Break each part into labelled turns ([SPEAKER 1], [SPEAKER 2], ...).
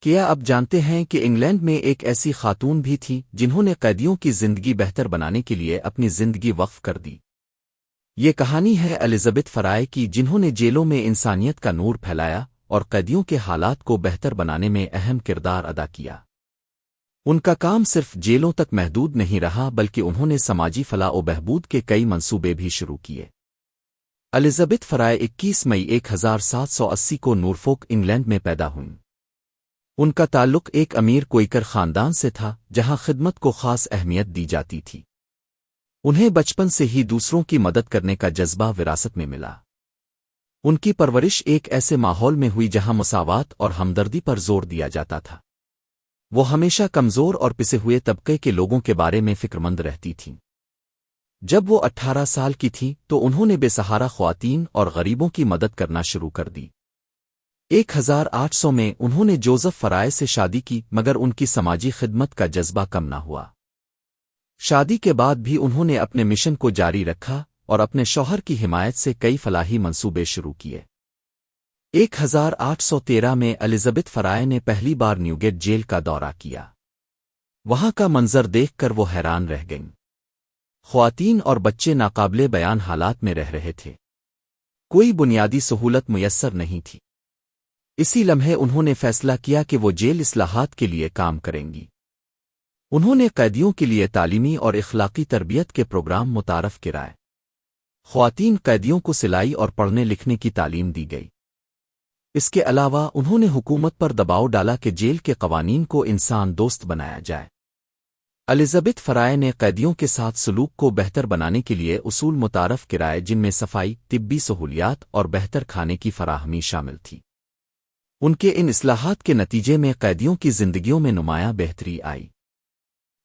[SPEAKER 1] کیا اب جانتے ہیں کہ انگلینڈ میں ایک ایسی خاتون بھی تھی جنہوں نے قیدیوں کی زندگی بہتر بنانے کے لیے اپنی زندگی وقف کر دی؟ یہ کہانی ہے الزبتھ فرائے کی، جنہوں نے جیلوں میں انسانیت کا نور پھیلایا اور قیدیوں کے حالات کو بہتر بنانے میں اہم کردار ادا کیا۔ ان کا کام صرف جیلوں تک محدود نہیں رہا، بلکہ انہوں نے سماجی فلاح و بہبود کے کئی منصوبے بھی شروع کیے۔ الزبتھ فرائے 21 مئی 1780 کو نورفوک، انگلینڈ میں پیدا ہوئیں۔ ان کا تعلق ایک امیر کوئیکر خاندان سے تھا، جہاں خدمت کو خاص اہمیت دی جاتی تھی۔ انہیں بچپن سے ہی دوسروں کی مدد کرنے کا جذبہ وراثت میں ملا۔ ان کی پرورش ایک ایسے ماحول میں ہوئی جہاں مساوات اور ہمدردی پر زور دیا جاتا تھا۔ وہ ہمیشہ کمزور اور پسے ہوئے طبقے کے لوگوں کے بارے میں فکرمند رہتی تھیں۔ جب وہ 18 سال کی تھی تو انہوں نے بے سہارا خواتین اور غریبوں کی مدد کرنا شروع کر دی۔ 1800 میں انہوں نے جوزف فرائے سے شادی کی، مگر ان کی سماجی خدمت کا جذبہ کم نہ ہوا۔ شادی کے بعد بھی انہوں نے اپنے مشن کو جاری رکھا اور اپنے شوہر کی حمایت سے کئی فلاحی منصوبے شروع کیے۔ 1813 میں الزبتھ فرائے نے پہلی بار نیوگیٹ جیل کا دورہ کیا۔ وہاں کا منظر دیکھ کر وہ حیران رہ گئیں۔ خواتین اور بچے ناقابل بیان حالات میں رہ رہے تھے۔ کوئی بنیادی سہولت میسر نہیں تھی۔ اسی لمحے انہوں نے فیصلہ کیا کہ وہ جیل اصلاحات کے لیے کام کریں گی۔ انہوں نے قیدیوں کے لیے تعلیمی اور اخلاقی تربیت کے پروگرام متعارف کرائے۔ خواتین قیدیوں کو سلائی اور پڑھنے لکھنے کی تعلیم دی گئی۔ اس کے علاوہ انہوں نے حکومت پر دباؤ ڈالا کہ جیل کے قوانین کو انسان دوست بنایا جائے۔ الزبتھ فرائے نے قیدیوں کے ساتھ سلوک کو بہتر بنانے کے لیے اصول متعارف کرائے، جن میں صفائی، طبی سہولیات اور بہتر کھانے کی فراہمی شامل تھی۔ ان کے ان اصلاحات کے نتیجے میں قیدیوں کی زندگیوں میں نمایاں بہتری آئی۔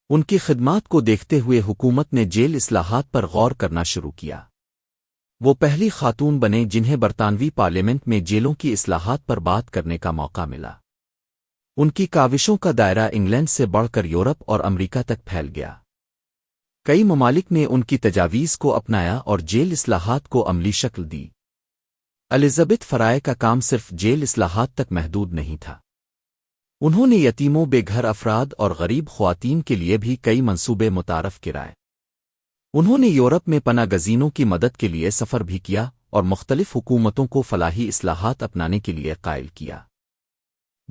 [SPEAKER 1] ان کی خدمات کو دیکھتے ہوئے حکومت نے جیل اصلاحات پر غور کرنا شروع کیا۔ وہ پہلی خاتون بنے جنہیں برطانوی پارلیمنٹ میں جیلوں کی اصلاحات پر بات کرنے کا موقع ملا۔ ان کی کاوشوں کا دائرہ انگلینڈ سے بڑھ کر یورپ اور امریکہ تک پھیل گیا۔ کئی ممالک نے ان کی تجاویز کو اپنایا اور جیل اصلاحات کو عملی شکل دی۔ الزبتھ فرائے کا کام صرف جیل اصلاحات تک محدود نہیں تھا۔ انہوں نے یتیموں، بے گھر افراد اور غریب خواتین کے لیے بھی کئی منصوبے متعارف کرائے۔ انہوں نے یورپ میں پناہ گزینوں کی مدد کے لیے سفر بھی کیا اور مختلف حکومتوں کو فلاحی اصلاحات اپنانے کے لیے قائل کیا۔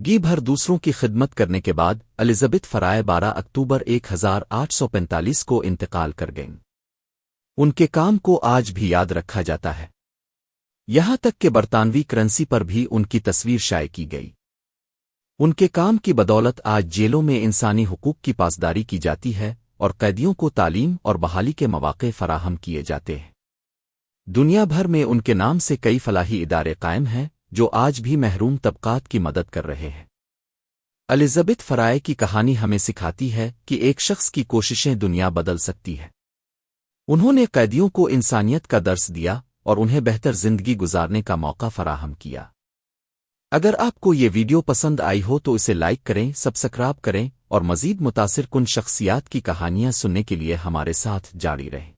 [SPEAKER 1] گی بھر دوسروں کی خدمت کرنے کے بعد الزبتھ فرائے 12 اکتوبر 1845 کو انتقال کر گئیں۔ ان کے کام کو آج بھی یاد رکھا جاتا ہے، یہاں تک کہ برطانوی کرنسی پر بھی ان کی تصویر شائع کی گئی۔ ان کے کام کی بدولت آج جیلوں میں انسانی حقوق کی پاسداری کی جاتی ہے اور قیدیوں کو تعلیم اور بحالی کے مواقع فراہم کیے جاتے ہیں۔ دنیا بھر میں ان کے نام سے کئی فلاحی ادارے قائم ہیں جو آج بھی محروم طبقات کی مدد کر رہے ہیں۔ الزبتھ فرائے کی کہانی ہمیں سکھاتی ہے کہ ایک شخص کی کوششیں دنیا بدل سکتی ہے۔ انہوں نے قیدیوں کو انسانیت کا درس دیا اور انہیں بہتر زندگی گزارنے کا موقع فراہم کیا۔ اگر آپ کو یہ ویڈیو پسند آئی ہو تو اسے لائک کریں، سبسکرائب کریں اور مزید متاثر کن شخصیات کی کہانیاں سننے کے لیے ہمارے ساتھ جاری رہیں۔